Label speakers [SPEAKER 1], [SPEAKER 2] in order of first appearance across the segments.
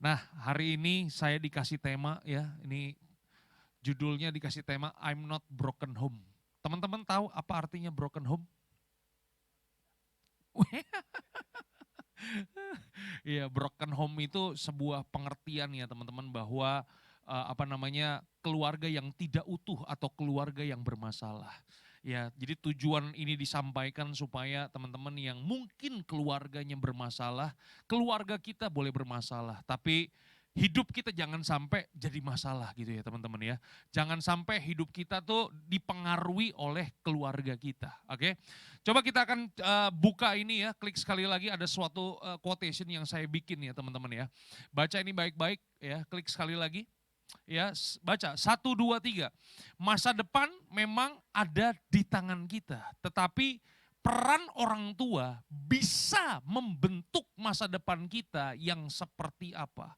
[SPEAKER 1] Nah, hari ini saya dikasih tema ya, ini judulnya dikasih tema I'm Not Broken Home. Teman-teman tahu apa artinya broken home? Iya, broken home itu sebuah pengertian ya teman-teman bahwa keluarga yang tidak utuh atau keluarga yang bermasalah. Ya, jadi tujuan ini disampaikan supaya teman-teman yang mungkin keluarganya bermasalah, keluarga kita boleh bermasalah, tapi hidup kita jangan sampai jadi masalah gitu ya teman-teman ya. Jangan sampai hidup kita tuh dipengaruhi oleh keluarga kita, oke? Coba kita akan buka ini ya, klik sekali lagi ada suatu quotation yang saya bikin ya teman-teman ya. Baca ini baik-baik ya, klik sekali lagi. Ya, baca 1, 2, 3. Masa depan memang ada di tangan kita, tetapi peran orang tua bisa membentuk masa depan kita yang seperti apa.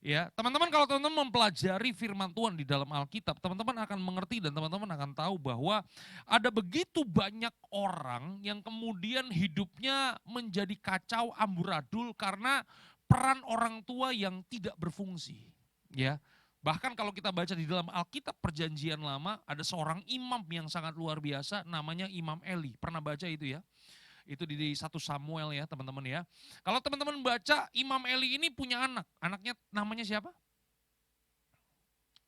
[SPEAKER 1] Ya, teman-teman kalau teman-teman mempelajari firman Tuhan di dalam Alkitab, teman-teman akan mengerti dan teman-teman akan tahu bahwa ada begitu banyak orang yang kemudian hidupnya menjadi kacau amburadul karena peran orang tua yang tidak berfungsi. Ya, bahkan kalau kita baca di dalam Alkitab Perjanjian Lama, ada seorang imam yang sangat luar biasa namanya Imam Eli. Pernah baca itu ya? Itu di 1 Samuel ya teman-teman ya. Kalau teman-teman baca Imam Eli ini punya anak, anaknya namanya siapa?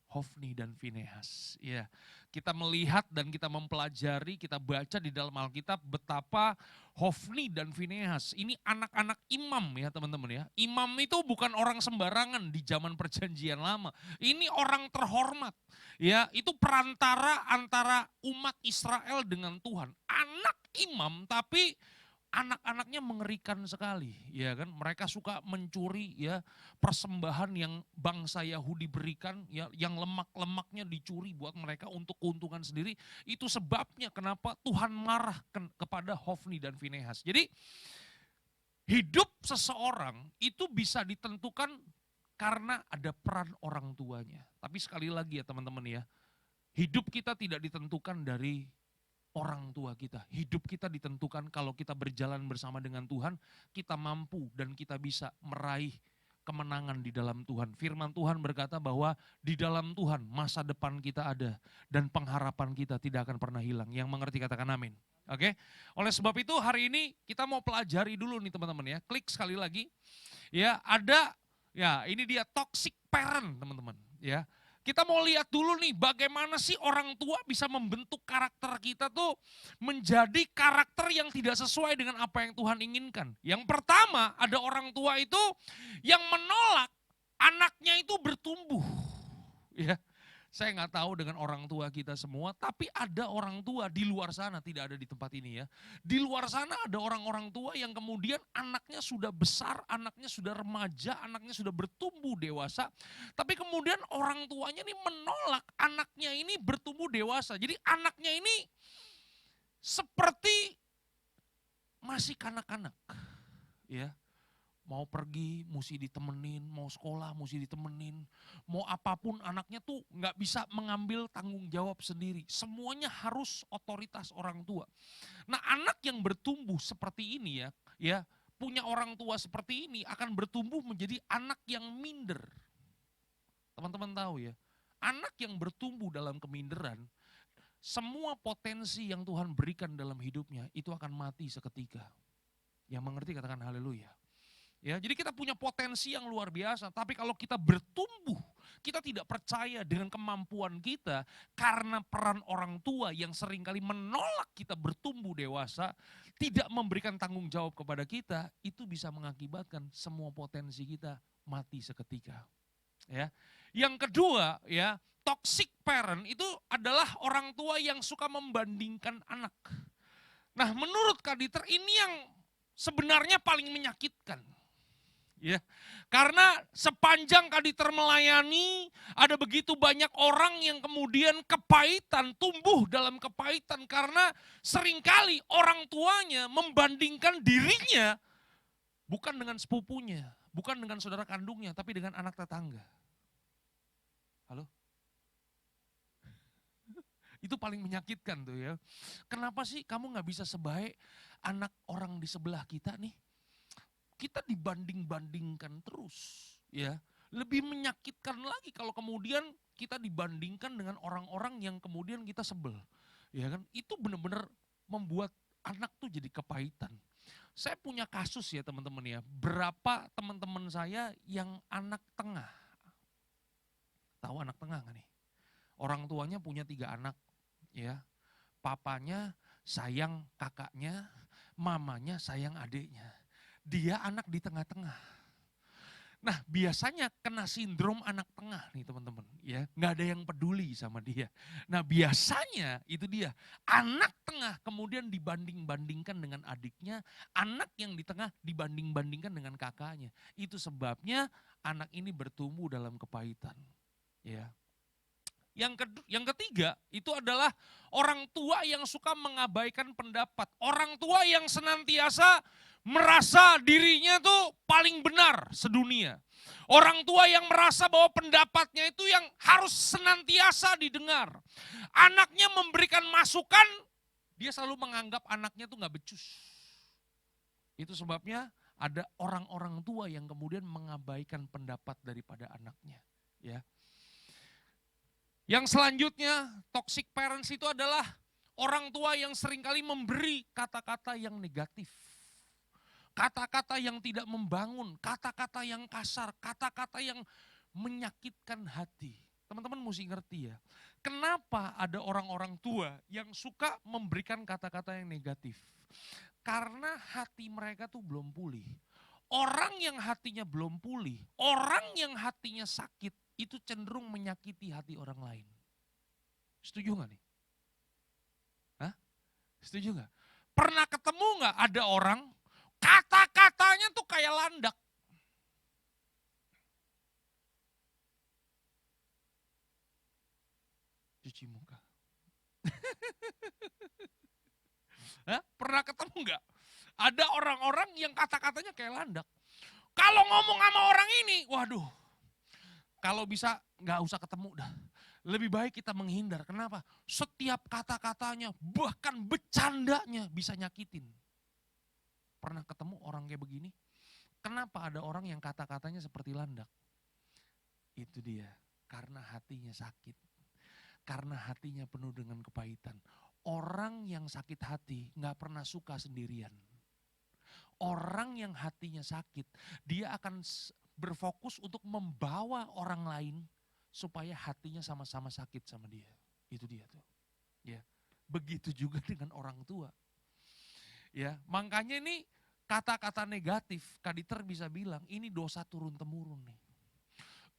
[SPEAKER 1] Hofni dan Finehas. Ya, kita melihat dan kita mempelajari, kita baca di dalam Alkitab betapa Hofni dan Finehas ini anak-anak imam ya teman-teman ya. Imam itu bukan orang sembarangan di zaman Perjanjian Lama. Ini orang terhormat. Ya, itu perantara antara umat Israel dengan Tuhan. Anak imam tapi anak-anaknya mengerikan sekali, ya kan? Mereka suka mencuri ya persembahan yang bangsa Yahudi berikan, ya, yang lemak-lemaknya dicuri buat mereka untuk keuntungan sendiri. Itu sebabnya kenapa Tuhan marah kepada Hofni dan Finehas. Jadi hidup seseorang itu bisa ditentukan karena ada peran orang tuanya. Tapi sekali lagi ya teman-teman ya, hidup kita tidak ditentukan dari orang tua kita. Hidup kita ditentukan kalau kita berjalan bersama dengan Tuhan, kita mampu dan kita bisa meraih kemenangan di dalam Tuhan. Firman Tuhan berkata bahwa di dalam Tuhan masa depan kita ada dan pengharapan kita tidak akan pernah hilang. Yang mengerti katakan amin. Oke. Oleh sebab itu hari ini kita mau pelajari dulu nih teman-teman ya. Klik sekali lagi. Ya, ada ya ini dia toxic parent teman-teman ya. Kita mau lihat dulu nih bagaimana sih orang tua bisa membentuk karakter kita tuh menjadi karakter yang tidak sesuai dengan apa yang Tuhan inginkan. Yang pertama ada orang tua itu yang menolak anaknya itu bertumbuh. Ya, saya nggak tahu dengan orang tua kita semua, tapi ada orang tua di luar sana, tidak ada di tempat ini ya. Di luar sana ada orang-orang tua yang kemudian anaknya sudah besar, anaknya sudah remaja, anaknya sudah bertumbuh dewasa. Tapi kemudian orang tuanya ini menolak anaknya ini bertumbuh dewasa. Jadi anaknya ini seperti masih kanak-kanak. Ya, mau pergi mesti ditemenin, mau sekolah mesti ditemenin, mau apapun anaknya tuh nggak bisa mengambil tanggung jawab sendiri. Semuanya harus otoritas orang tua. Nah anak yang bertumbuh seperti ini ya punya orang tua seperti ini akan bertumbuh menjadi anak yang minder. Teman-teman tahu ya, anak yang bertumbuh dalam keminderan, semua potensi yang Tuhan berikan dalam hidupnya itu akan mati seketika. Yang mengerti katakan haleluya. Ya, jadi kita punya potensi yang luar biasa, tapi kalau kita bertumbuh, kita tidak percaya dengan kemampuan kita karena peran orang tua yang seringkali menolak kita bertumbuh dewasa, tidak memberikan tanggung jawab kepada kita, itu bisa mengakibatkan semua potensi kita mati seketika. Ya. Yang kedua, ya, toxic parent itu adalah orang tua yang suka membandingkan anak. Nah, menurut Kak Dieter ini yang sebenarnya paling menyakitkan. Ya, karena sepanjang Kaditer melayani, ada begitu banyak orang yang kemudian kepahitan, tumbuh dalam kepahitan karena seringkali orang tuanya membandingkan dirinya bukan dengan sepupunya, bukan dengan saudara kandungnya, tapi dengan anak tetangga. Halo? Itu paling menyakitkan tuh ya. Kenapa sih kamu gak bisa sebaik anak orang di sebelah kita nih? Kita dibanding-bandingkan terus ya. Lebih menyakitkan lagi kalau kemudian kita dibandingkan dengan orang-orang yang kemudian kita sebel. Ya kan? Itu benar-benar membuat anak tuh jadi kepahitan. Saya punya kasus ya teman-teman ya. Berapa teman-teman saya yang anak tengah. Tahu anak tengah gak nih? Orang tuanya punya 3 anak. Ya, papanya sayang kakaknya, mamanya sayang adiknya. Dia anak di tengah-tengah. Nah biasanya kena sindrom anak tengah nih teman-teman. Ya, nggak ada yang peduli sama dia. Nah biasanya itu dia. Anak tengah kemudian dibanding-bandingkan dengan adiknya. Anak yang di tengah dibanding-bandingkan dengan kakaknya. Itu sebabnya anak ini bertumbuh dalam kepahitan. Ya. Yang ketiga itu adalah orang tua yang suka mengabaikan pendapat. Orang tua yang senantiasa merasa dirinya tuh paling benar sedunia. Orang tua yang merasa bahwa pendapatnya itu yang harus senantiasa didengar. Anaknya memberikan masukan, dia selalu menganggap anaknya tuh gak becus. Itu sebabnya ada orang-orang tua yang kemudian mengabaikan pendapat daripada anaknya. Ya. Yang selanjutnya, toxic parents itu adalah orang tua yang seringkali memberi kata-kata yang negatif. Kata-kata yang tidak membangun, kata-kata yang kasar, kata-kata yang menyakitkan hati. Teman-teman mesti ngerti ya, kenapa ada orang-orang tua yang suka memberikan kata-kata yang negatif? Karena hati mereka tuh belum pulih. Orang yang hatinya belum pulih, orang yang hatinya sakit, itu cenderung menyakiti hati orang lain. Setuju gak nih? Hah? Setuju gak? Pernah ketemu gak ada orang, kata-katanya tuh kayak landak. Cuci muka. Hah? Pernah ketemu gak? Ada orang-orang yang kata-katanya kayak landak. Kalau ngomong sama orang ini, waduh, kalau bisa gak usah ketemu dah. Lebih baik kita menghindar. Kenapa? Setiap kata-katanya, bahkan bercandanya bisa nyakitin. Pernah ketemu orang kayak begini? Kenapa ada orang yang kata-katanya seperti landak? Itu dia, karena hatinya sakit. Karena hatinya penuh dengan kepahitan. Orang yang sakit hati gak pernah suka sendirian. Orang yang hatinya sakit, dia akan berfokus untuk membawa orang lain supaya hatinya sama-sama sakit sama dia. Itu dia tuh. Ya. Begitu juga dengan orang tua. Ya, makanya ini kata-kata negatif, Kak Dieter bisa bilang ini dosa turun-temurun nih.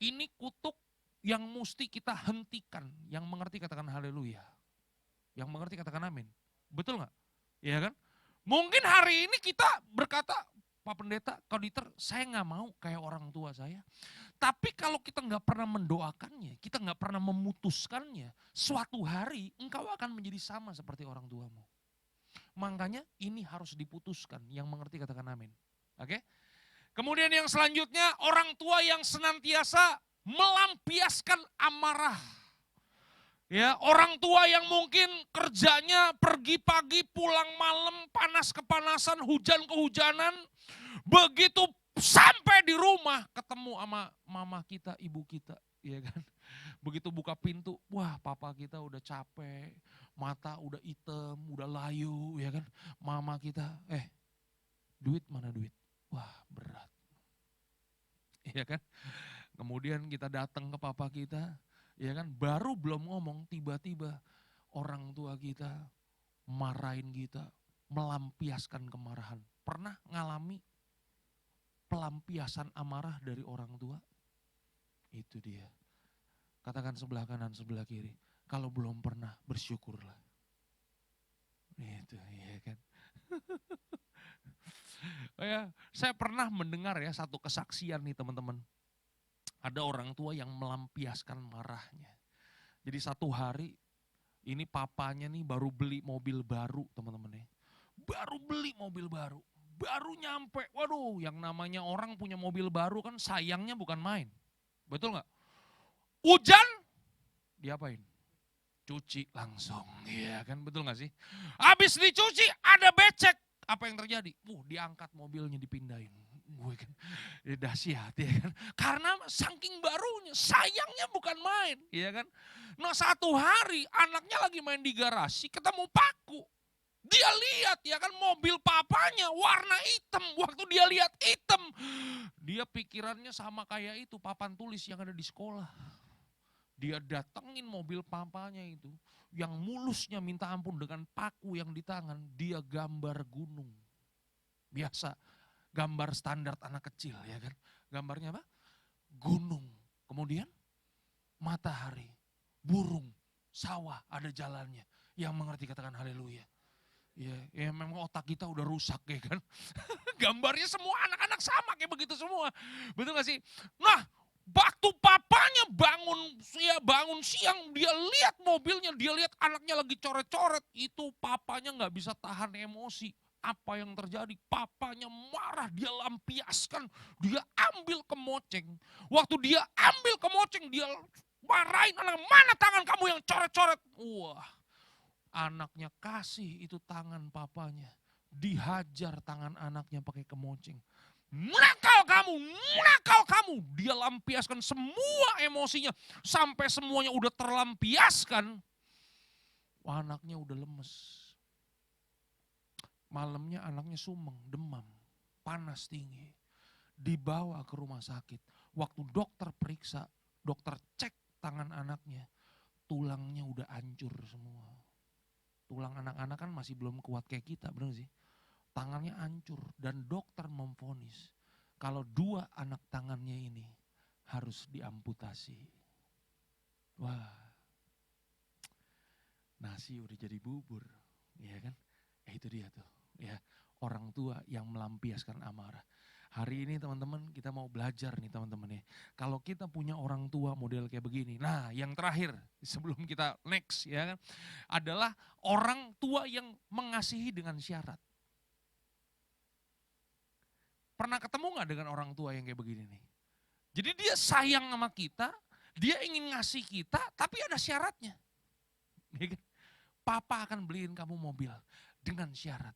[SPEAKER 1] Ini kutuk yang mesti kita hentikan. Yang mengerti katakan haleluya. Yang mengerti katakan amin. Betul gak? Iya kan? Mungkin hari ini kita berkata, Pak Pendeta, Kak Dieter, saya gak mau kayak orang tua saya. Tapi kalau kita gak pernah mendoakannya, kita gak pernah memutuskannya, suatu hari engkau akan menjadi sama seperti orang tuamu. Makanya ini harus diputuskan, yang mengerti katakan amin. Oke? Kemudian yang selanjutnya, orang tua yang senantiasa melampiaskan amarah. Ya, orang tua yang mungkin kerjanya pergi pagi, pulang malam, panas kepanasan, hujan kehujanan. Begitu sampai di rumah ketemu sama mama kita, ibu kita, ya kan. Begitu buka pintu, wah papa kita udah capek, mata udah hitam, udah layu, ya kan. Mama kita, duit mana duit? Wah berat. Ya kan. Kemudian kita datang ke papa kita, ya kan, baru belum ngomong, tiba-tiba orang tua kita marahin kita, melampiaskan kemarahan. Pernah ngalami pelampiasan amarah dari orang tua? Itu dia. Katakan sebelah kanan, sebelah kiri. Kalau belum pernah, bersyukurlah. Itu, ya kan. Ya, saya pernah mendengar ya satu kesaksian nih teman-teman. Ada orang tua yang melampiaskan marahnya. Jadi satu hari, ini papanya nih baru beli mobil baru teman-teman ya. Baru beli mobil baru. Baru nyampe, waduh yang namanya orang punya mobil baru kan sayangnya bukan main. Betul gak? Hujan, diapain? Cuci langsung, iya kan, betul gak sih? Habis dicuci ada becek, apa yang terjadi? Diangkat mobilnya dipindahin. Gue kan, ya dahsyat ya kan. Karena saking barunya, sayangnya bukan main, ya kan. Nah satu hari anaknya lagi main di garasi, ketemu paku. Dia lihat ya kan mobil papanya warna hitam. Waktu dia lihat hitam, dia pikirannya sama kayak itu papan tulis yang ada di sekolah. Dia datengin mobil papanya itu, yang mulusnya minta ampun dengan paku yang di tangan, dia gambar gunung. Biasa, gambar standar anak kecil ya kan. Gambarnya apa? Gunung. Kemudian matahari, burung, sawah, ada jalannya. Yang mengerti katakan haleluya. Ya memang otak kita udah rusak ya kan. Gambarnya semua anak-anak sama kayak begitu semua. Betul gak sih? Nah, waktu papanya bangun siang, dia lihat mobilnya, dia lihat anaknya lagi coret-coret, itu papanya nggak bisa tahan emosi. Apa yang terjadi? Papanya marah, dia lampiaskan, dia ambil kemoceng. Waktu dia ambil kemoceng, dia marahin anak, mana tangan kamu yang coret-coret? Wah, anaknya kasih itu tangan papanya. Dihajar tangan anaknya pakai kemoceng. Nakal kamu. Dia lampiaskan semua emosinya. Sampai semuanya udah terlampiaskan. Anaknya udah lemes. Malamnya anaknya sumeng, demam, panas tinggi. Dibawa ke rumah sakit. Waktu dokter periksa, dokter cek tangan anaknya. Tulangnya udah hancur semua. Tulang anak-anak kan masih belum kuat kayak kita, benar sih? Tangannya hancur dan dokter memvonis kalau dua anak tangannya ini harus diamputasi. Wah, nasi udah jadi bubur, ya kan? Itu dia tuh, ya orang tua yang melampiaskan amarah. Hari ini teman-teman kita mau belajar nih teman-teman ya. Kalau kita punya orang tua model kayak begini. Nah yang terakhir sebelum kita next ya kan. Adalah orang tua yang mengasihi dengan syarat. Pernah ketemu gak dengan orang tua yang kayak begini nih? Jadi dia sayang sama kita, dia ingin ngasih kita tapi ada syaratnya. Ya kan? Papa akan beliin kamu mobil dengan syarat.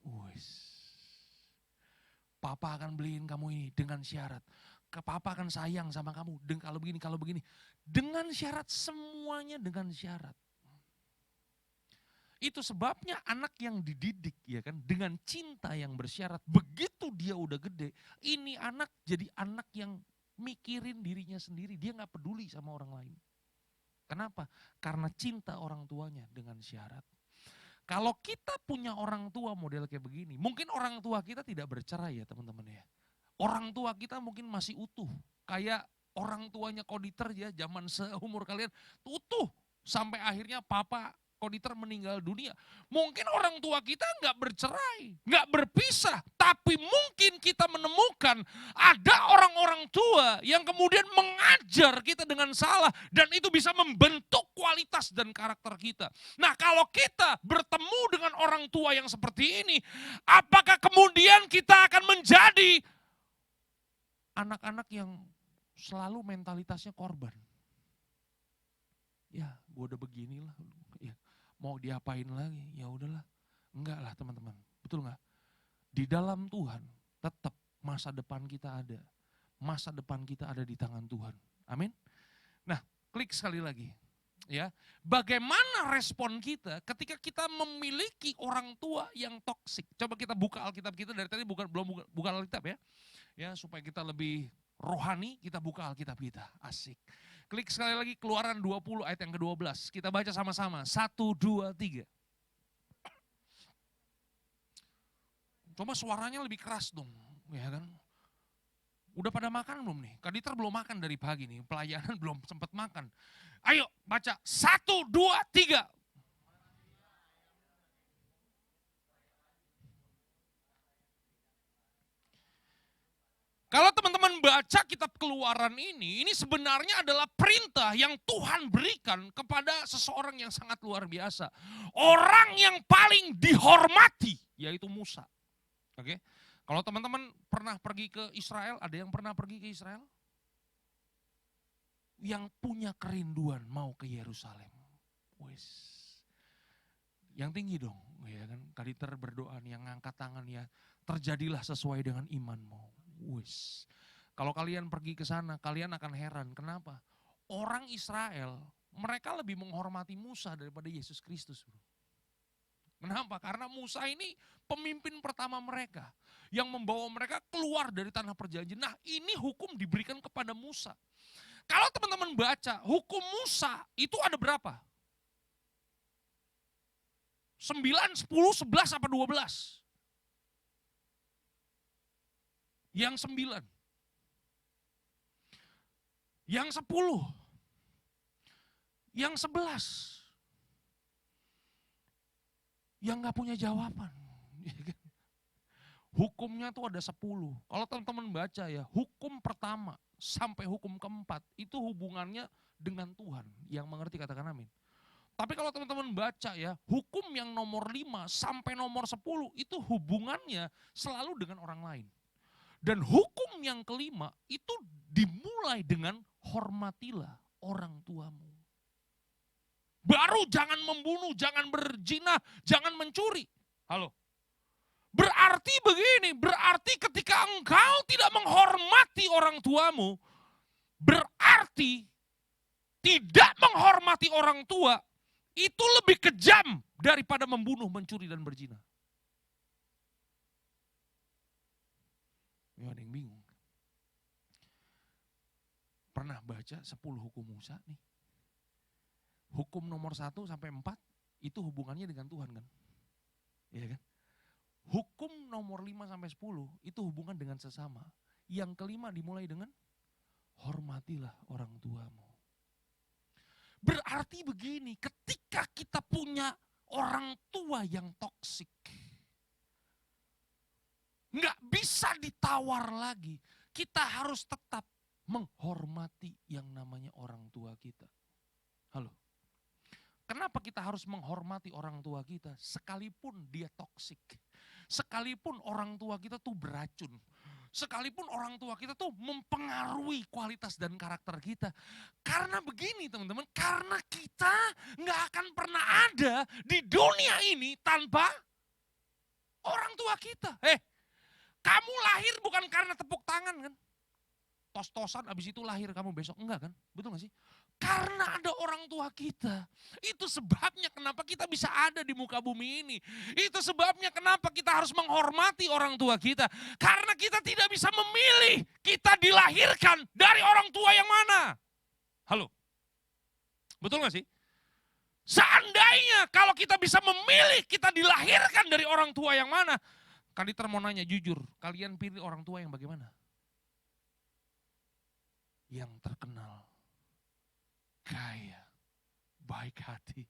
[SPEAKER 1] Wis. Papa akan beliin kamu ini dengan syarat. Papa akan sayang sama kamu. Kalau begini, kalau begini. Dengan syarat, semuanya dengan syarat. Itu sebabnya anak yang dididik ya kan dengan cinta yang bersyarat. Begitu dia udah gede, ini anak jadi anak yang mikirin dirinya sendiri. Dia gak peduli sama orang lain. Kenapa? Karena cinta orang tuanya dengan syarat. Kalau kita punya orang tua model kayak begini, mungkin orang tua kita tidak bercerai ya teman-teman ya. Orang tua kita mungkin masih utuh. Kayak orang tuanya Koditer ya, zaman seumur kalian utuh. Sampai akhirnya papa Koditer meninggal dunia. Mungkin orang tua kita nggak bercerai, nggak berpisah. Tapi mungkin kita menemukan ada orang-orang tua yang kemudian mengajar kita dengan salah. Dan itu bisa membentuk kualitas dan karakter kita. Nah kalau kita bertemu dengan orang tua yang seperti ini, apakah kemudian kita akan menjadi anak-anak yang selalu mentalitasnya korban? Ya gue udah beginilah, ya, mau diapain lagi, ya udahlah. Enggak lah teman-teman, betul enggak? Di dalam Tuhan tetap masa depan kita ada. Masa depan kita ada di tangan Tuhan. Amin. Nah, klik sekali lagi. Ya, bagaimana respon kita ketika kita memiliki orang tua yang toksik? Coba kita buka Alkitab kita dari tadi belum buka Alkitab ya. Ya, supaya kita lebih rohani, kita buka Alkitab kita. Asik. Klik sekali lagi Keluaran 20 ayat yang ke-12. Kita baca sama-sama. 1, 2, 3. Coba suaranya lebih keras dong. Ya kan? Udah pada makan belum nih? Kaditer belum makan dari pagi nih. Pelayanan belum sempat makan. Ayo baca. 1, 2, 3. Kalau teman-teman baca kitab Keluaran ini sebenarnya adalah perintah yang Tuhan berikan kepada seseorang yang sangat luar biasa. Orang yang paling dihormati, yaitu Musa. Oke, kalau teman-teman pernah pergi ke Israel, ada yang pernah pergi ke Israel? Yang punya kerinduan mau ke Yerusalem. Wes, yang tinggi dong, ya kan? Kaditer berdoa nih, yang ngangkat tangan ya, terjadilah sesuai dengan imanmu. Wis. Kalau kalian pergi ke sana, kalian akan heran. Kenapa? Orang Israel, mereka lebih menghormati Musa daripada Yesus Kristus, bro. Kenapa? Karena Musa ini pemimpin pertama mereka. Yang membawa mereka keluar dari tanah perjanjian. Nah, ini hukum diberikan kepada Musa. Kalau teman-teman baca, hukum Musa itu ada berapa? 9, 10, 11, apa 12? Yang 9. Yang 10. Yang 11. Yang gak punya jawaban. Hukumnya tuh ada 10. Kalau teman-teman baca ya, hukum pertama sampai hukum keempat itu hubungannya dengan Tuhan. Yang mengerti katakan amin. Tapi kalau teman-teman baca ya, hukum yang nomor 5 sampai nomor 10 itu hubungannya selalu dengan orang lain. Dan hukum yang kelima itu dimulai dengan hormatilah orang tuamu. Baru jangan membunuh, jangan berzina, jangan mencuri. Halo. Berarti begini, berarti ketika engkau tidak menghormati orang tuamu, berarti tidak menghormati orang tua itu lebih kejam daripada membunuh, mencuri, dan berzina. Ya, ada yang bingung. Pernah baca 10 hukum Musa nih. Hukum nomor 1 sampai 4 itu hubungannya dengan Tuhan kan? Iya kan? Hukum nomor 5 sampai 10 itu hubungan dengan sesama. Yang kelima dimulai dengan hormatilah orang tuamu. Berarti begini, ketika kita punya orang tua yang toksik, nggak bisa ditawar lagi. Kita harus tetap menghormati yang namanya orang tua kita. Halo. Kenapa kita harus menghormati orang tua kita? Sekalipun dia toksik. Sekalipun orang tua kita tuh beracun. Sekalipun orang tua kita tuh mempengaruhi kualitas dan karakter kita. Karena begini teman-teman, karena kita nggak akan pernah ada di dunia ini tanpa orang tua kita. Kamu lahir bukan karena tepuk tangan kan? Tos-tosan abis itu lahir kamu besok, enggak kan? Betul gak sih? Karena ada orang tua kita. Itu sebabnya kenapa kita bisa ada di muka bumi ini. Itu sebabnya kenapa kita harus menghormati orang tua kita. Karena kita tidak bisa memilih kita dilahirkan dari orang tua yang mana. Halo? Betul gak sih? Seandainya kalau kita bisa memilih kita dilahirkan dari orang tua yang mana. Kaditer mau nanya jujur, kalian pilih orang tua yang bagaimana? Yang terkenal, kaya, baik hati.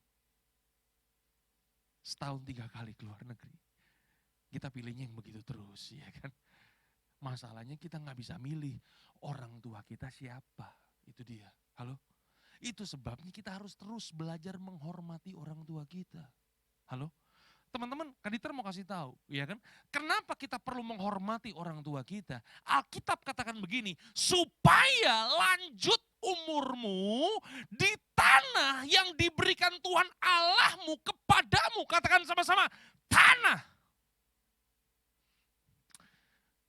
[SPEAKER 1] Setahun 3 kali keluar negeri. Kita pilihnya yang begitu terus, ya kan? Masalahnya kita nggak bisa milih orang tua kita siapa. Itu dia. Halo? Itu sebabnya kita harus terus belajar menghormati orang tua kita. Halo? Teman-teman, Kaditer mau kasih tahu, ya kan? Kenapa kita perlu menghormati orang tua kita? Alkitab katakan begini, supaya lanjut umurmu di tanah yang diberikan Tuhan Allahmu kepadamu. Katakan sama-sama, tanah.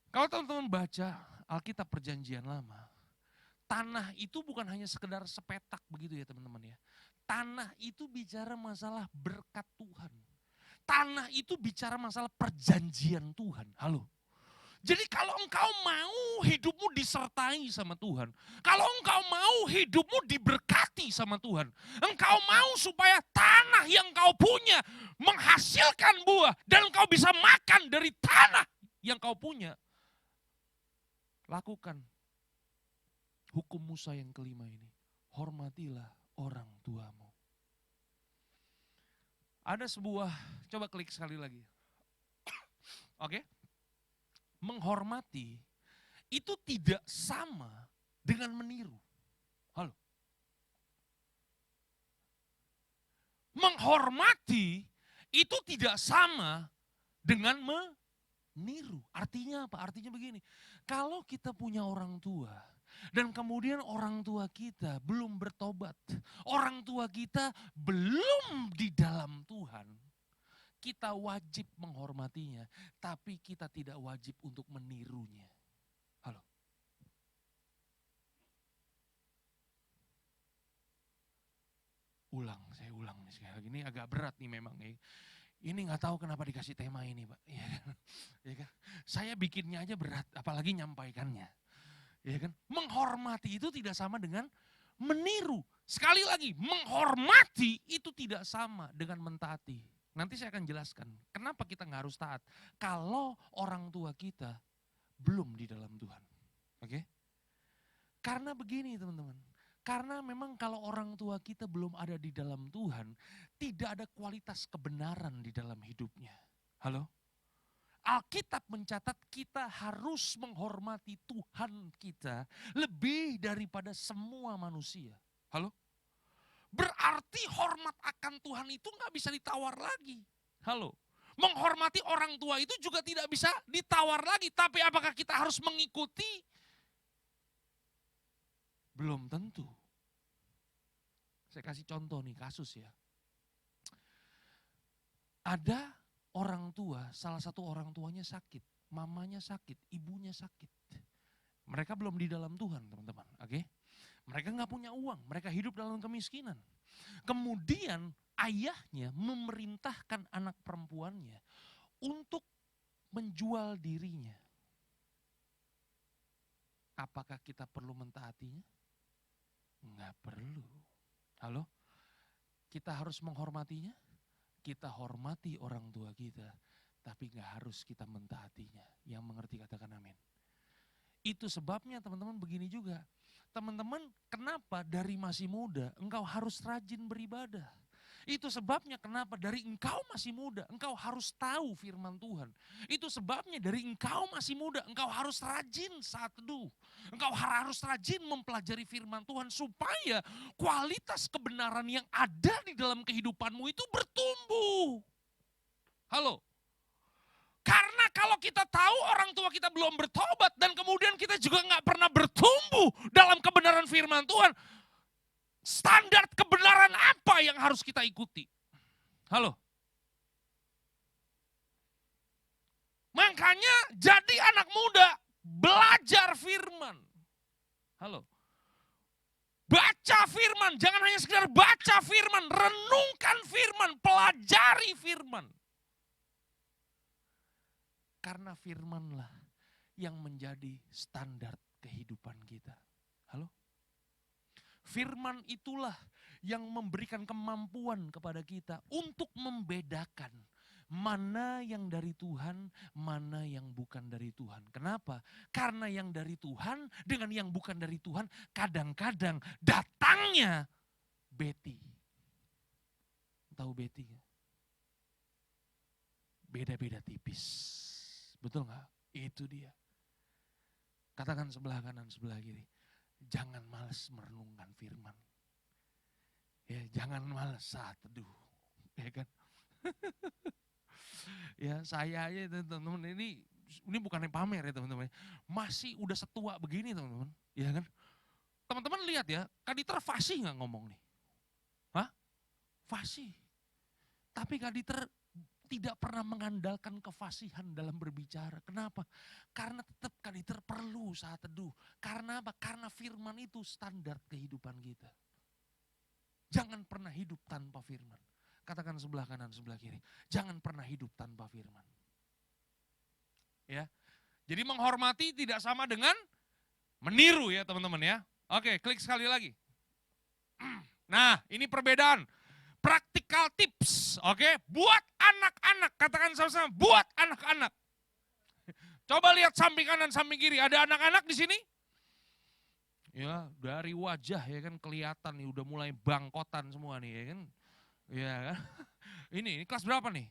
[SPEAKER 1] Kalau teman-teman baca Alkitab Perjanjian Lama, tanah itu bukan hanya sekedar sepetak begitu ya teman-teman ya. Tanah itu bicara masalah berkat Tuhan. Tanah itu bicara masalah perjanjian Tuhan. Halo. Jadi kalau engkau mau hidupmu disertai sama Tuhan. Kalau engkau mau hidupmu diberkati sama Tuhan. Engkau mau supaya tanah yang kau punya menghasilkan buah. Dan engkau bisa makan dari tanah yang kau punya. Lakukan hukum Musa yang kelima ini. Hormatilah orang tuamu. Ada sebuah, coba klik sekali lagi. Oke. Menghormati itu tidak sama dengan meniru. Halo. Menghormati itu tidak sama dengan meniru. Artinya apa? Artinya begini. Kalau kita punya orang tua, dan kemudian orang tua kita belum bertobat. Orang tua kita belum di dalam Tuhan. Kita wajib menghormatinya, tapi kita tidak wajib untuk menirunya. Saya ulang nih sekali lagi. Ini agak berat nih memang nih. Ini nggak tahu kenapa dikasih tema ini, Pak. Ya kan? Ya kan? Saya bikinnya aja berat, apalagi nyampaikannya. Ya kan? Menghormati itu tidak sama dengan meniru. Sekali lagi, menghormati itu tidak sama dengan mentaati. Nanti saya akan jelaskan kenapa kita nggak harus taat. Kalau orang tua kita belum di dalam Tuhan. Oke? Karena begini teman-teman. Karena memang kalau orang tua kita belum ada di dalam Tuhan, tidak ada kualitas kebenaran di dalam hidupnya. Halo? Alkitab mencatat kita harus menghormati Tuhan kita lebih daripada semua manusia. Halo? Berarti hormat akan Tuhan itu nggak bisa ditawar lagi. Halo? Menghormati orang tua itu juga tidak bisa ditawar lagi. Tapi apakah kita harus mengikuti? Belum tentu. Saya kasih contoh nih, kasus ya. Ada orang tua, salah satu orang tuanya sakit. Mamanya sakit, ibunya sakit. Mereka belum di dalam Tuhan teman-teman. Oke? Mereka nggak punya uang, mereka hidup dalam kemiskinan. Kemudian ayahnya memerintahkan anak perempuannya untuk menjual dirinya. Apakah kita perlu mentaatinya? Enggak perlu. Halo? Kita harus menghormatinya? Kita hormati orang tua kita, tapi enggak harus kita mentaatinya. Yang mengerti katakan amin. Itu sebabnya teman-teman begini juga. Teman-teman, kenapa dari masih muda engkau harus rajin beribadah? Itu sebabnya kenapa dari engkau masih muda, engkau harus tahu firman Tuhan. Itu sebabnya dari engkau masih muda, engkau harus rajin saat teduh. Engkau harus rajin mempelajari firman Tuhan supaya kualitas kebenaran yang ada di dalam kehidupanmu itu bertumbuh. Halo? Karena kalau kita tahu orang tua kita belum bertobat dan kemudian kita juga nggak pernah bertumbuh dalam kebenaran firman Tuhan, standar kebenaran apa yang harus kita ikuti? Halo? Makanya jadi anak muda, belajar firman. Halo? Baca firman, jangan hanya sekedar baca firman, renungkan firman, pelajari firman. Karena firmanlah yang menjadi standar kehidupan kita. Halo? Firman itulah yang memberikan kemampuan kepada kita untuk membedakan mana yang dari Tuhan, mana yang bukan dari Tuhan. Kenapa? Karena yang dari Tuhan dengan yang bukan dari Tuhan kadang-kadang datangnya Betty. Tahu Betty gak? Beda-beda tipis. Betul gak? Itu dia. Katakan sebelah kanan, sebelah kiri. Jangan malas merenungkan firman. Ya, jangan malas saat teduh. Ya kan? Ya, saya aja teman-teman ini bukannya pamer ya teman-teman. Masih udah setua begini teman-teman. Ya kan? Teman-teman lihat ya, Kak Diter fasih gak ngomong nih? Hah? Fasih. Tapi Kak Diter tidak pernah mengandalkan kefasihan dalam berbicara. Kenapa? Karena tetap Kak Diter perlu saat teduh. Karena apa? Karena firman itu standar kehidupan kita. Jangan pernah hidup tanpa firman. Katakan sebelah kanan, sebelah kiri. Jangan pernah hidup tanpa firman. Ya. Jadi menghormati tidak sama dengan meniru ya teman-teman ya. Oke, klik sekali lagi. Nah, ini perbedaan. Practical tips, oke? Buat anak-anak, katakan sama-sama, buat anak-anak. Coba lihat samping kanan, samping kiri, ada anak-anak di sini? Ya, dari wajah ya kan kelihatan nih, udah mulai bangkotan semua nih ya kan. Ya kan? Ini kelas berapa nih?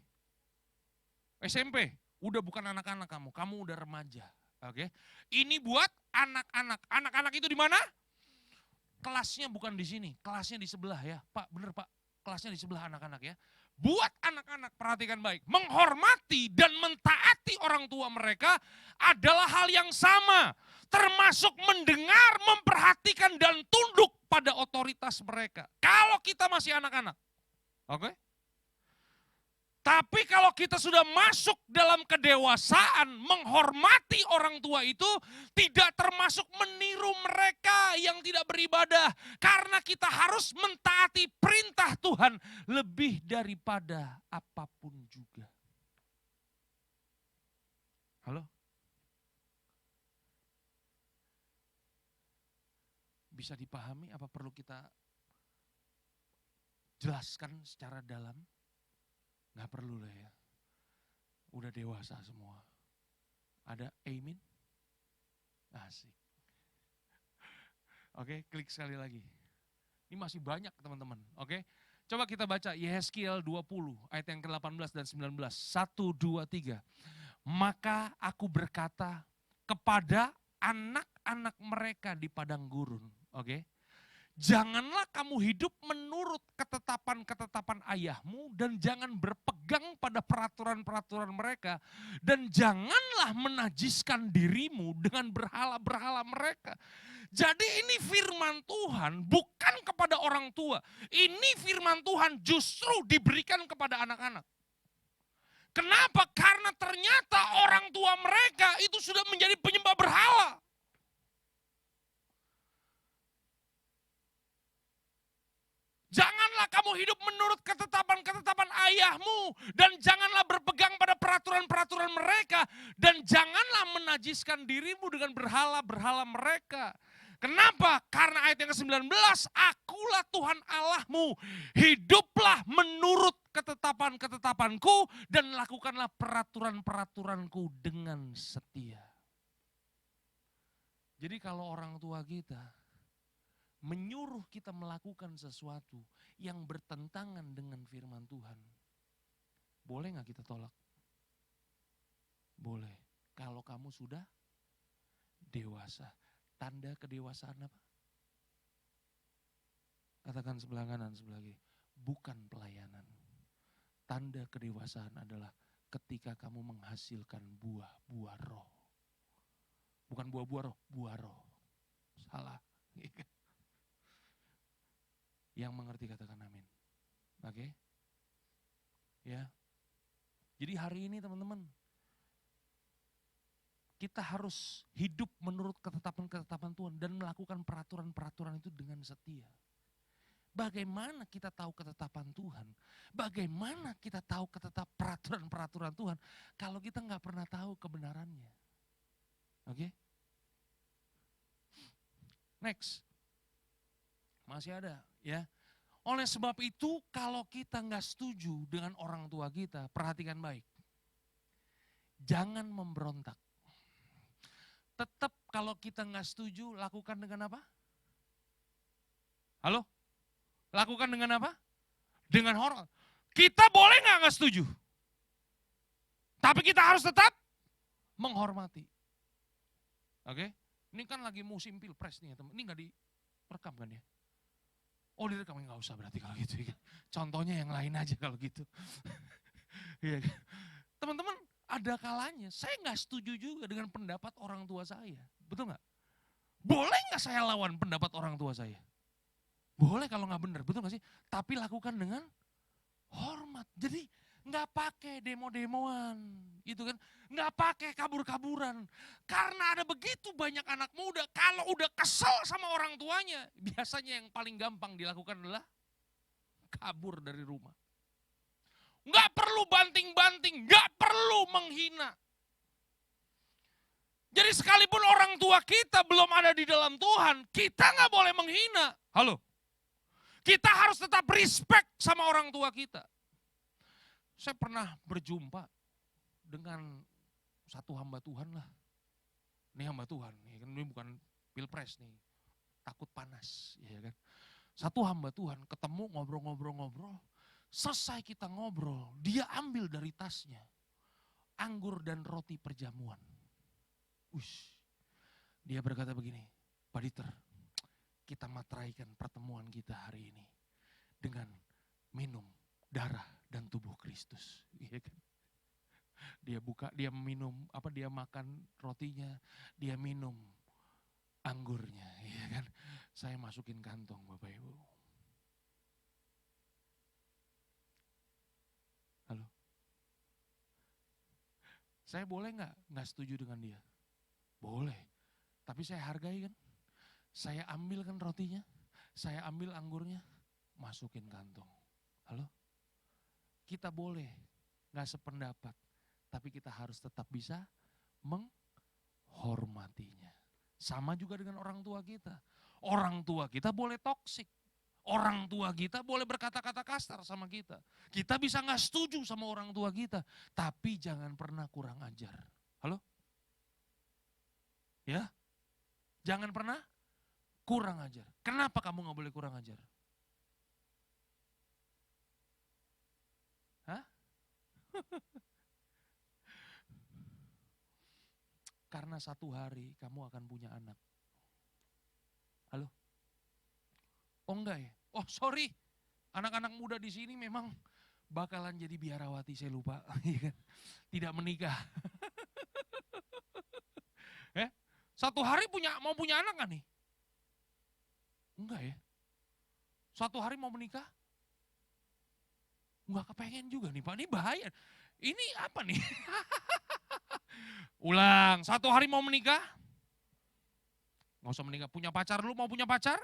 [SPEAKER 1] SMP, udah bukan anak-anak kamu udah remaja, oke? Ini buat anak-anak, anak-anak itu di mana? Kelasnya bukan di sini, kelasnya di sebelah ya, Pak, bener Pak. Kelasnya di sebelah anak-anak ya. Buat anak-anak perhatikan baik. Menghormati dan mentaati orang tua mereka adalah hal yang sama. Termasuk mendengar, memperhatikan dan tunduk pada otoritas mereka. Kalau kita masih anak-anak. Oke? Tapi kalau kita sudah masuk dalam kedewasaan, menghormati orang tua itu tidak termasuk meniru mereka yang tidak beribadah. Karena kita harus mentaati perintah Tuhan lebih daripada apapun juga. Halo? Bisa dipahami apa perlu kita jelaskan secara dalam? Nggak perlu lah ya. Udah dewasa semua. Ada amin? Asik. Oke, klik sekali lagi. Ini masih banyak teman-teman. Oke, coba kita baca Yehezkiel 20 ayat yang ke-18 dan 19. 1, 2, 3. Maka aku berkata kepada anak-anak mereka di padang gurun. Oke. Janganlah kamu hidup menurut ketetapan-ketetapan ayahmu dan jangan berpegang pada peraturan-peraturan mereka. Dan janganlah menajiskan dirimu dengan berhala-berhala mereka. Jadi ini firman Tuhan bukan kepada orang tua. Ini firman Tuhan justru diberikan kepada anak-anak. Kenapa? Karena ternyata orang tua mereka itu sudah menjadi penyembah berhala. Janganlah kamu hidup menurut ketetapan-ketetapan ayahmu. Dan janganlah berpegang pada peraturan-peraturan mereka. Dan janganlah menajiskan dirimu dengan berhala-berhala mereka. Kenapa? Karena ayat yang ke-19, akulah Tuhan Allahmu. Hiduplah menurut ketetapan-ketetapanku dan lakukanlah peraturan-peraturanku dengan setia. Jadi kalau orang tua kita menyuruh kita melakukan sesuatu yang bertentangan dengan firman Tuhan, boleh gak kita tolak? Boleh. Kalau kamu sudah dewasa. Tanda kedewasaan apa? Katakan sebelah kanan, sebelah kiri. Bukan pelayanan. Tanda kedewasaan adalah ketika kamu menghasilkan buah-buah roh. Bukan buah-buah roh, buah roh. Salah. Yang mengerti katakan amin. Oke? Ya. Jadi hari ini teman-teman, kita harus hidup menurut ketetapan-ketetapan Tuhan dan melakukan peraturan-peraturan itu dengan setia. Bagaimana kita tahu ketetapan Tuhan? Bagaimana kita tahu peraturan-peraturan Tuhan kalau kita nggak pernah tahu kebenarannya? Oke? Next. Masih ada ya. Oleh sebab itu kalau kita nggak setuju dengan orang tua kita, perhatikan baik. Jangan memberontak. Tetap kalau kita nggak setuju, lakukan dengan apa? Halo? Lakukan dengan apa? Dengan hormat. Kita boleh nggak setuju? Tapi kita harus tetap menghormati. Oke? Ini kan lagi musim pilpres nih ya teman. Ini nggak direkam kan ya? Oh direkam, nggak usah berarti kalau gitu. Contohnya yang lain aja kalau gitu. Teman-teman, ada kalanya saya nggak setuju juga dengan pendapat orang tua saya. Betul nggak? Boleh nggak saya lawan pendapat orang tua saya? Boleh kalau nggak benar, betul nggak sih? Tapi lakukan dengan hormat. Jadi nggak pakai demo-demoan, gitu kan? Nggak pakai kabur-kaburan. Karena ada begitu banyak anak muda, kalau udah kesel sama orang tuanya, biasanya yang paling gampang dilakukan adalah kabur dari rumah. Nggak perlu banting-banting, nggak perlu menghina. Jadi sekalipun orang tua kita belum ada di dalam Tuhan, kita nggak boleh menghina. Halo? Kita harus tetap respect sama orang tua kita. Saya pernah berjumpa dengan satu hamba Tuhan lah. Ini hamba Tuhan, ini bukan pilpres nih, takut panas. Ya kan? Satu hamba Tuhan ketemu ngobrol-ngobrol. Selesai kita ngobrol, dia ambil dari tasnya anggur dan roti perjamuan. Ush. Dia berkata begini, Pak Dieter, kita materaikan pertemuan kita hari ini dengan minum darah dan tubuh Kristus. Iya kan? Dia minum, dia makan rotinya, dia minum anggurnya, iya kan? Saya masukin kantong Bapak Ibu. Halo. Saya boleh nggak setuju dengan dia? Boleh. Tapi saya hargai kan. Saya ambil kan rotinya, saya ambil anggurnya, masukin kantong. Halo? Kita boleh nggak sependapat, tapi kita harus tetap bisa menghormatinya. Sama juga dengan orang tua kita. Orang tua kita boleh toksik. Orang tua kita boleh berkata-kata kasar sama kita. Kita bisa nggak setuju sama orang tua kita, tapi jangan pernah kurang ajar. Halo? Ya? Jangan pernah kurang ajar. Kenapa kamu nggak boleh kurang ajar? Hah? Karena satu hari kamu akan punya anak. Halo? Oh enggak ya? Oh sorry, anak-anak muda di sini memang bakalan jadi biarawati, saya lupa. Tidak menikah. Satu hari mau punya anak kan nih? Enggak ya? Satu hari mau menikah? Enggak kepengen juga nih Pak, ini bahaya. Ini apa nih? Ulang, satu hari mau menikah? Nggak usah menikah, punya pacar dulu, mau punya pacar?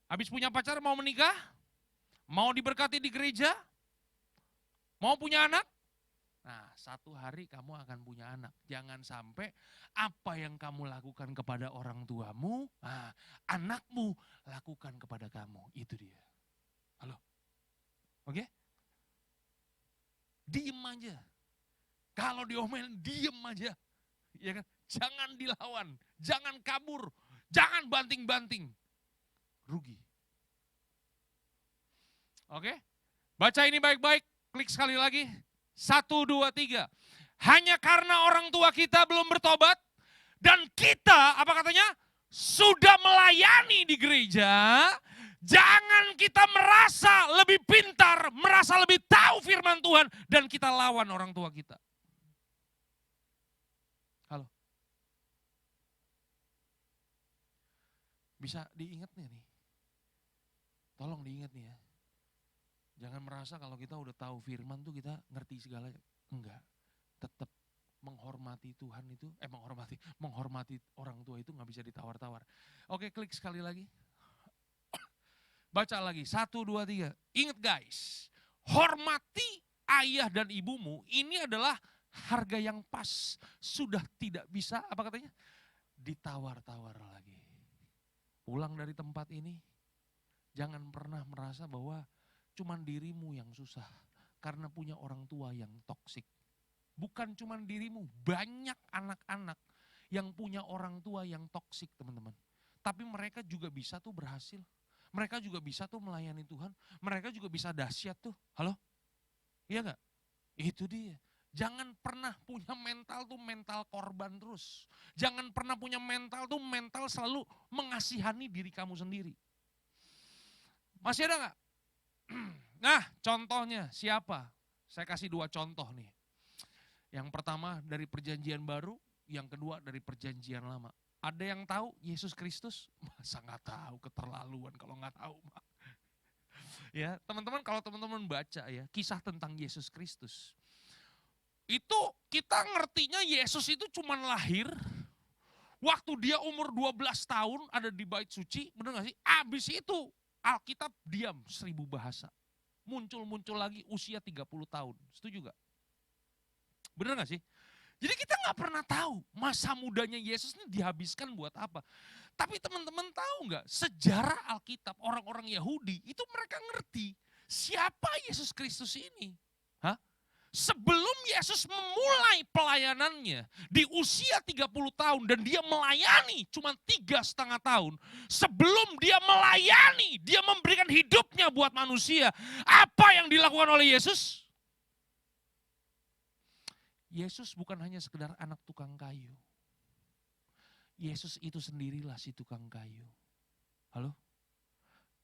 [SPEAKER 1] Habis punya pacar mau menikah? Mau diberkati di gereja? Mau punya anak? Nah, satu hari kamu akan punya anak. Jangan sampai apa yang kamu lakukan kepada orang tuamu, nah, anakmu lakukan kepada kamu. Itu dia. Halo? Oke? Diem aja. Kalau diomelin, diem aja. Ya kan? Jangan dilawan, jangan kabur, jangan banting-banting. Rugi. Oke? Baca ini baik-baik, klik sekali lagi. 1, 2, 3. Hanya karena orang tua kita belum bertobat dan kita, apa katanya? Sudah melayani di gereja, jangan kita merasa lebih pintar, merasa lebih tahu firman Tuhan dan kita lawan orang tua kita. Halo? Bisa diingat nih? Tolong diingat nih ya. Jangan merasa kalau kita udah tahu firman tuh kita ngerti segalanya. Enggak. Tetap menghormati Tuhan itu, menghormati orang tua itu nggak bisa ditawar-tawar. Oke, klik sekali lagi. Baca lagi, 1, 2, 3. Ingat guys, hormati ayah dan ibumu, ini adalah harga yang pas. Sudah tidak bisa, apa katanya? Ditawar-tawar lagi. Pulang dari tempat ini, jangan pernah merasa bahwa cuman dirimu yang susah karena punya orang tua yang toksik. Bukan cuman dirimu, banyak anak-anak yang punya orang tua yang toksik, teman-teman. Tapi mereka juga bisa tuh berhasil. Mereka juga bisa tuh melayani Tuhan. Mereka juga bisa dahsyat tuh. Halo? Iya gak? Itu dia. Jangan pernah punya mental tuh mental korban terus. Jangan pernah punya mental tuh mental selalu mengasihani diri kamu sendiri. Masih ada gak? Nah, contohnya siapa? Saya kasih 2 contoh nih. Yang pertama dari perjanjian baru, yang kedua dari perjanjian lama. Ada yang tahu Yesus Kristus? Masa nggak tahu, keterlaluan kalau nggak tahu. Ya, teman-teman kalau teman-teman baca ya, kisah tentang Yesus Kristus. Itu kita ngertinya Yesus itu cuma lahir, waktu dia umur 12 tahun ada di bait suci, benar gak sih? Abis itu Alkitab diam 1000 bahasa. Muncul-muncul lagi usia 30 tahun. Setuju gak? Bener gak sih? Jadi kita gak pernah tahu masa mudanya Yesus ini dihabiskan buat apa. Tapi teman-teman tahu gak, sejarah Alkitab orang-orang Yahudi itu mereka ngerti siapa Yesus Kristus ini. Hah? Sebelum Yesus memulai pelayanannya di usia 30 tahun dan dia melayani cuma 3,5 tahun. Sebelum dia melayani, dia memberikan hidupnya buat manusia. Apa yang dilakukan oleh Yesus? Yesus bukan hanya sekedar anak tukang kayu. Yesus itu sendirilah si tukang kayu. Halo?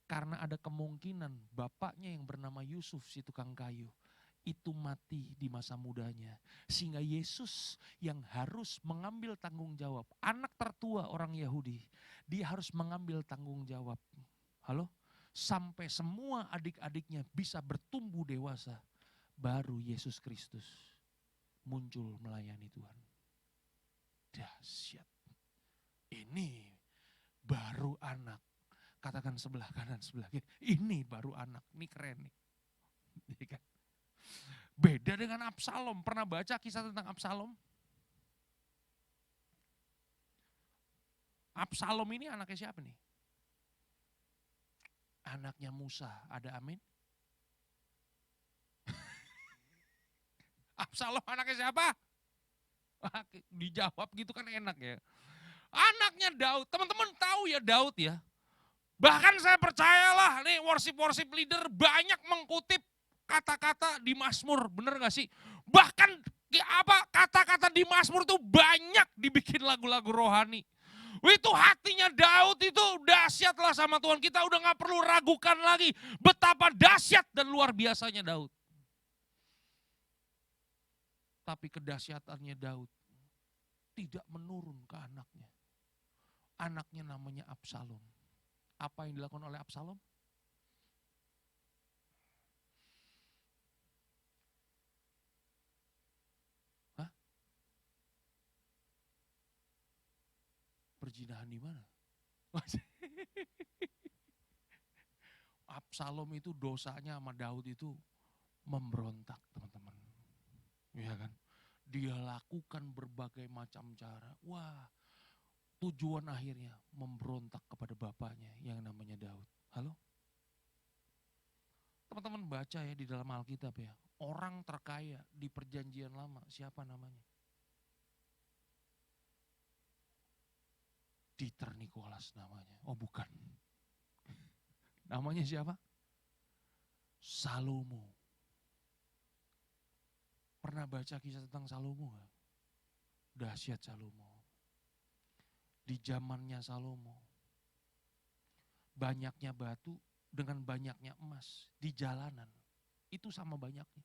[SPEAKER 1] Karena ada kemungkinan bapaknya yang bernama Yusuf si tukang kayu itu mati di masa mudanya. Sehingga Yesus yang harus mengambil tanggung jawab. Anak tertua orang Yahudi, dia harus mengambil tanggung jawab. Halo? Sampai semua adik-adiknya bisa bertumbuh dewasa. Baru Yesus Kristus muncul melayani Tuhan. Dahsyat. Ini baru anak. Katakan sebelah kanan, sebelah kiri. Ini baru anak. Ini keren nih. Beda dengan Absalom. Pernah baca kisah tentang Absalom? Absalom ini anaknya siapa nih? Anaknya Musa. Ada amin? Absalom anaknya siapa? Dijawab gitu kan enak ya. Anaknya Daud. Teman-teman tahu ya Daud ya. Bahkan saya percayalah nih worship leader banyak mengutip kata-kata di Mazmur, bener gak sih? Bahkan kata-kata di Mazmur tuh banyak dibikin lagu-lagu rohani. Itu hatinya Daud itu dahsyatlah sama Tuhan. Kita udah gak perlu ragukan lagi betapa dahsyat dan luar biasanya Daud. Tapi kedahsyatannya Daud tidak menurun ke anaknya. Anaknya namanya Absalom. Apa yang dilakukan oleh Absalom? Hah? Perzinahan di mana? Absalom itu dosanya sama Daud itu memberontak, teman-teman. Iya kan? Dia lakukan berbagai macam cara. Wah, tujuan akhirnya memberontak kepada bapaknya yang namanya Daud. Halo? Teman-teman baca ya di dalam Alkitab ya. Orang terkaya di perjanjian lama, siapa namanya? Dieter Nicholas namanya. Oh bukan. Namanya siapa? Salomo. Pernah baca kisah tentang Salomo gak? Dahsyat Salomo. Di zamannya Salomo, banyaknya batu dengan banyaknya emas di jalanan. Itu sama banyaknya.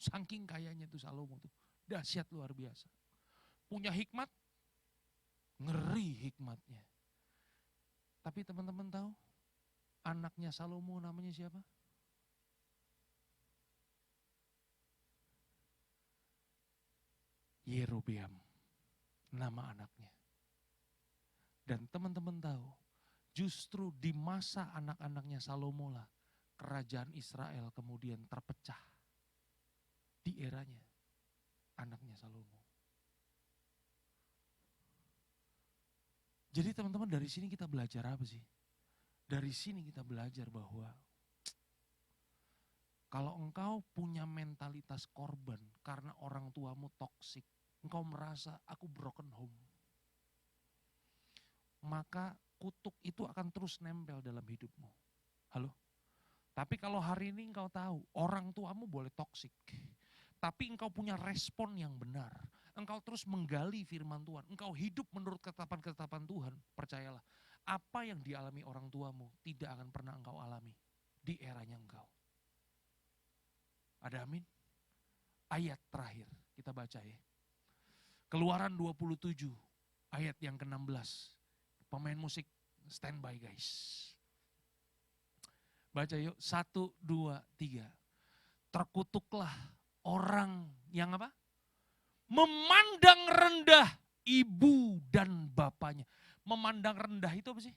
[SPEAKER 1] Saking kayanya tuh Salomo tuh. Dahsyat luar biasa. Punya hikmat, ngeri hikmatnya. Tapi teman-teman tahu, anaknya Salomo namanya siapa? Yerobeam, nama anaknya. Dan teman-teman tahu, justru di masa anak-anaknya Salomo lah, kerajaan Israel kemudian terpecah. Di eranya, anaknya Salomo. Jadi teman-teman dari sini kita belajar apa sih? Dari sini kita belajar bahwa kalau engkau punya mentalitas korban karena orang tuamu toksik, engkau merasa aku broken home, maka kutuk itu akan terus nempel dalam hidupmu. Halo? Tapi kalau hari ini engkau tahu, orang tuamu boleh toksik, tapi engkau punya respon yang benar. Engkau terus menggali firman Tuhan, engkau hidup menurut ketetapan-ketetapan Tuhan, percayalah, apa yang dialami orang tuamu tidak akan pernah engkau alami di eranya engkau. Ada amin? Ayat terakhir, kita baca ya. Keluaran 27, ayat yang ke-16. Pemain musik standby guys. Baca yuk, 1, 2, 3. Terkutuklah orang yang apa? Memandang rendah ibu dan bapaknya. Memandang rendah itu apa sih?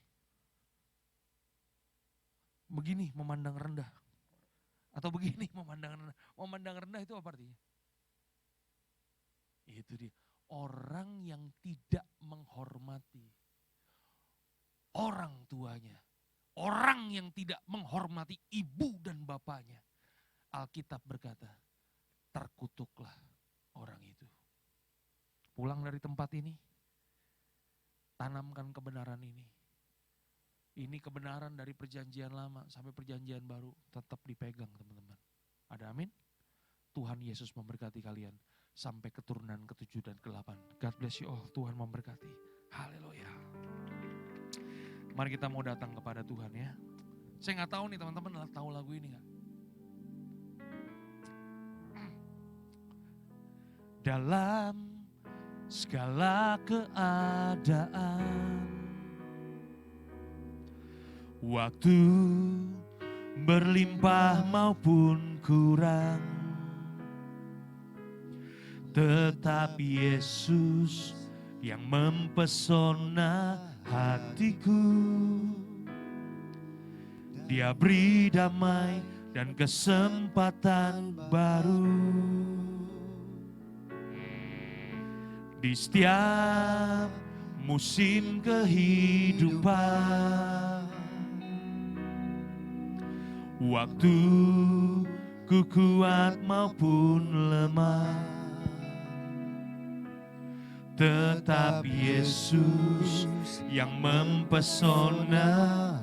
[SPEAKER 1] Begini memandang rendah. Atau begini memandang rendah. Memandang rendah itu apa artinya? Itu dia. Orang yang tidak menghormati orang tuanya. Orang yang tidak menghormati ibu dan bapaknya. Alkitab berkata, terkutuklah orang itu. Pulang dari tempat ini, tanamkan kebenaran ini. Ini kebenaran dari perjanjian lama sampai perjanjian baru tetap dipegang teman-teman. Ada amin? Tuhan Yesus memberkati kalian sampai keturunan ke-7 dan ke-8. God bless you all. Tuhan memberkati. Haleluya. Mari kita mau datang kepada Tuhan ya. Saya nggak tahu nih teman-teman tahu lagu ini nggak? Dalam segala keadaan, waktu berlimpah maupun kurang, Tetap Yesus yang mempesona hatiku. Dia beri damai dan kesempatan baru. Di setiap musim kehidupan, waktu ku kuat maupun lemah, tetap Yesus yang mempesona.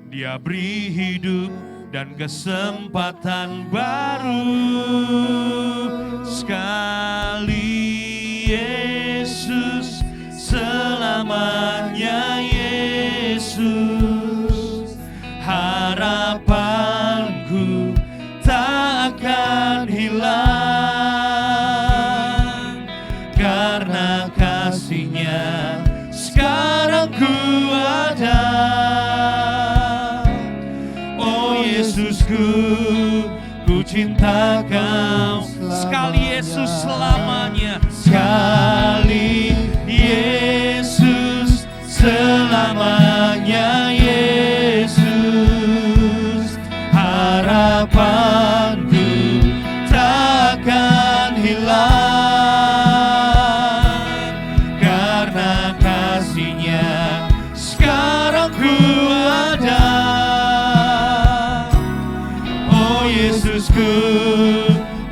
[SPEAKER 1] Dia beri hidup dan kesempatan baru. Sekali Yesus, selamanya Yesus. Harapanku tak akan hilang, karena kasih-Nya sekarang ku ada. Yesusku, ku cinta Kau. Sekali Yesus selamanya. Sekali Yesus, selamanya Yesus. Harapanku takkan hilang, karena kasih-Nya sekarang ku ada. Yesusku,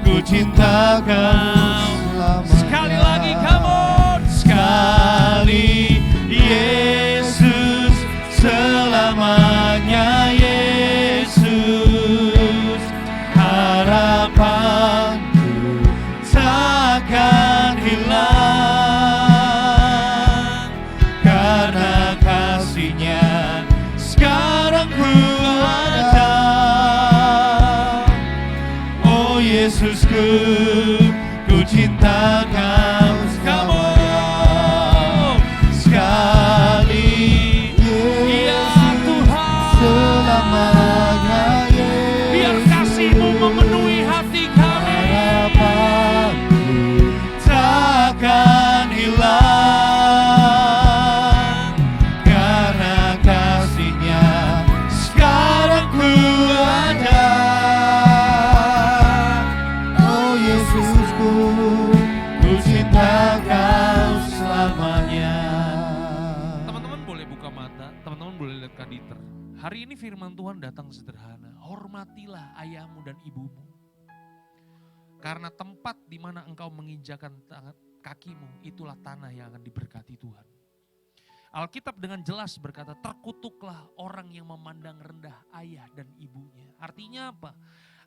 [SPEAKER 1] ku cinta Kau. Sekali lagi kamu. Sekali Yesus, selamanya Yesus. Harapanku takkan hilang, karena kasih-Nya sekarang ku ada. Yesusku, ku cinta Kau. Kamu sekali, ya Tuhan, selamanya Yesus. Biar kasih-Mu memenuhi hati kami. Harapanku takkan hilang, karena kasih-Nya sekarang ku ada. Ku cinta Kau selamanya. Teman-teman boleh buka mata, teman-teman boleh lihat Kaditer. Hari ini firman Tuhan datang sederhana. Hormatilah ayahmu dan ibumu, karena tempat di mana engkau menginjakan kakimu, itulah tanah yang akan diberkati Tuhan. Alkitab dengan jelas berkata, terkutuklah orang yang memandang rendah ayah dan ibunya. Artinya apa?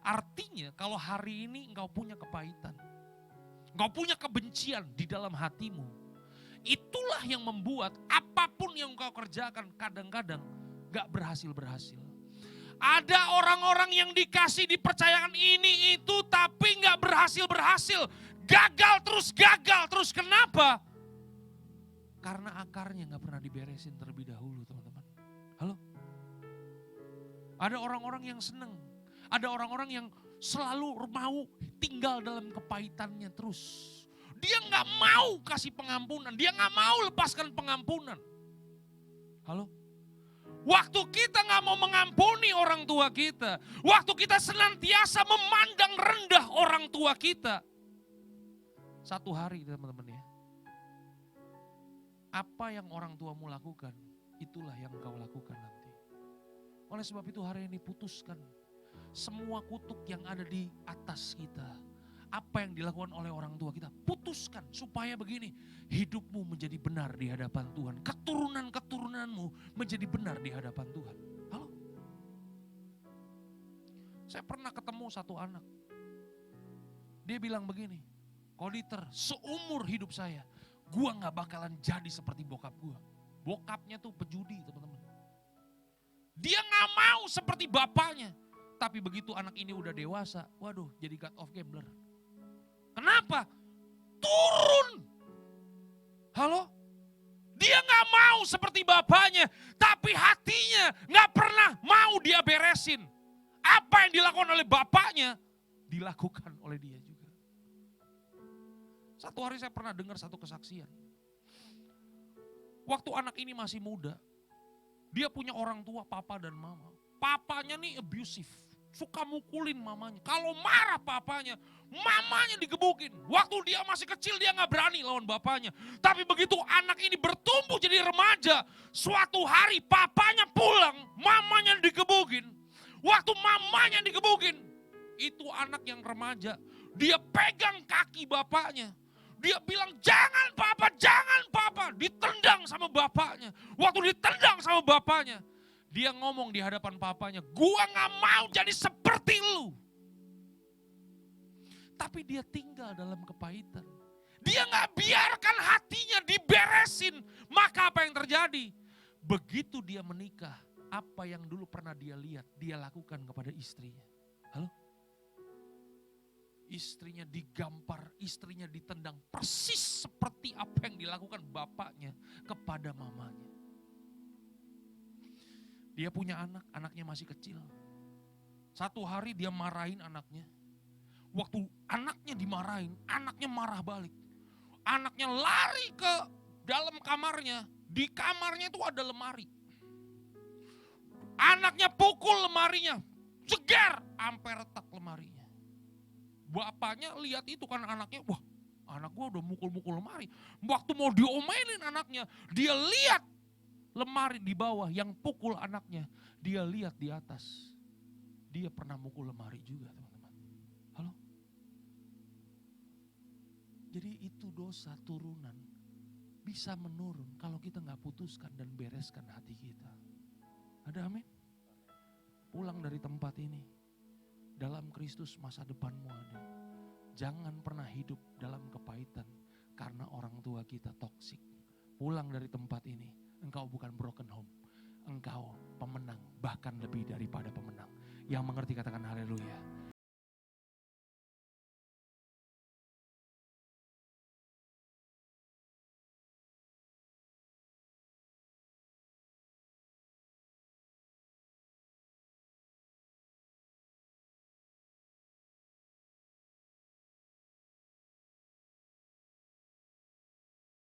[SPEAKER 1] Artinya kalau hari ini engkau punya kepahitan, engkau punya kebencian di dalam hatimu, itulah yang membuat apapun yang engkau kerjakan kadang-kadang gak berhasil-berhasil. Ada orang-orang yang dikasih dipercayakan ini itu tapi gak berhasil-berhasil. Gagal terus. Kenapa? Karena akarnya gak pernah diberesin terlebih dahulu, teman-teman. Halo? Ada orang-orang yang senang. Ada orang-orang yang selalu mau tinggal dalam kepahitannya terus. Dia gak mau kasih pengampunan. Dia gak mau lepaskan pengampunan. Halo? Waktu kita gak mau mengampuni orang tua kita. Waktu kita senantiasa memandang rendah orang tua kita. Satu hari teman-teman ya. Apa yang orang tuamu lakukan, itulah yang engkau lakukan nanti. Oleh sebab itu hari ini putuskan. Semua kutuk yang ada di atas kita, apa yang dilakukan oleh orang tua kita, putuskan supaya begini, hidupmu menjadi benar di hadapan Tuhan. Keturunan-keturunanmu menjadi benar di hadapan Tuhan. Halo? Saya pernah ketemu satu anak. Dia bilang begini, Kaditer, seumur hidup saya, gua gak bakalan jadi seperti bokap gua. Bokapnya tuh pejudi, teman-teman. Dia gak mau seperti bapaknya. Tapi begitu anak ini udah dewasa, waduh jadi god of gambler. Kenapa? Turun. Halo? Dia gak mau seperti bapaknya, tapi hatinya gak pernah mau dia beresin. Apa yang dilakukan oleh bapaknya, dilakukan oleh dia juga. Satu hari saya pernah dengar satu kesaksian. Waktu anak ini masih muda, dia punya orang tua, papa dan mama. Papanya nih abusive, suka mukulin mamanya. Kalau marah papanya, mamanya digebukin. Waktu dia masih kecil dia gak berani lawan bapaknya. Tapi begitu anak ini bertumbuh jadi remaja, suatu hari papanya pulang, mamanya digebukin. Waktu mamanya digebukin, itu anak yang remaja, dia pegang kaki bapaknya. Dia bilang, jangan papa, ditendang sama bapaknya. Waktu ditendang sama bapaknya, dia ngomong di hadapan papanya, gua gak mau jadi seperti lu. Tapi dia tinggal dalam kepahitan. Dia gak biarkan hatinya diberesin. Maka apa yang terjadi? Begitu dia menikah, apa yang dulu pernah dia lihat, dia lakukan kepada istrinya. Halo? Istrinya digampar, istrinya ditendang persis seperti apa yang dilakukan bapaknya kepada mamanya. Dia punya anak, anaknya masih kecil. Satu hari dia marahin anaknya. Waktu anaknya dimarahin, anaknya marah balik. Anaknya lari ke dalam kamarnya, di kamarnya itu ada lemari. Anaknya pukul lemarinya, jeger, sampai retak lemarinya. Bapaknya lihat itu kan anaknya, wah anak gua udah mukul-mukul lemari. Waktu mau diomelin anaknya, dia lihat lemari di bawah yang pukul anaknya. Dia lihat di atas, dia pernah mukul lemari juga teman-teman. Halo? Jadi itu dosa turunan bisa menurun kalau kita gak putuskan dan bereskan hati kita. Ada amin? Pulang dari tempat ini, dalam Kristus masa depanmu ada. Jangan pernah hidup dalam kepahitan karena orang tua kita toksik. Pulang dari tempat ini, engkau bukan broken home. Engkau pemenang, bahkan lebih daripada pemenang. Yang mengerti katakan haleluya.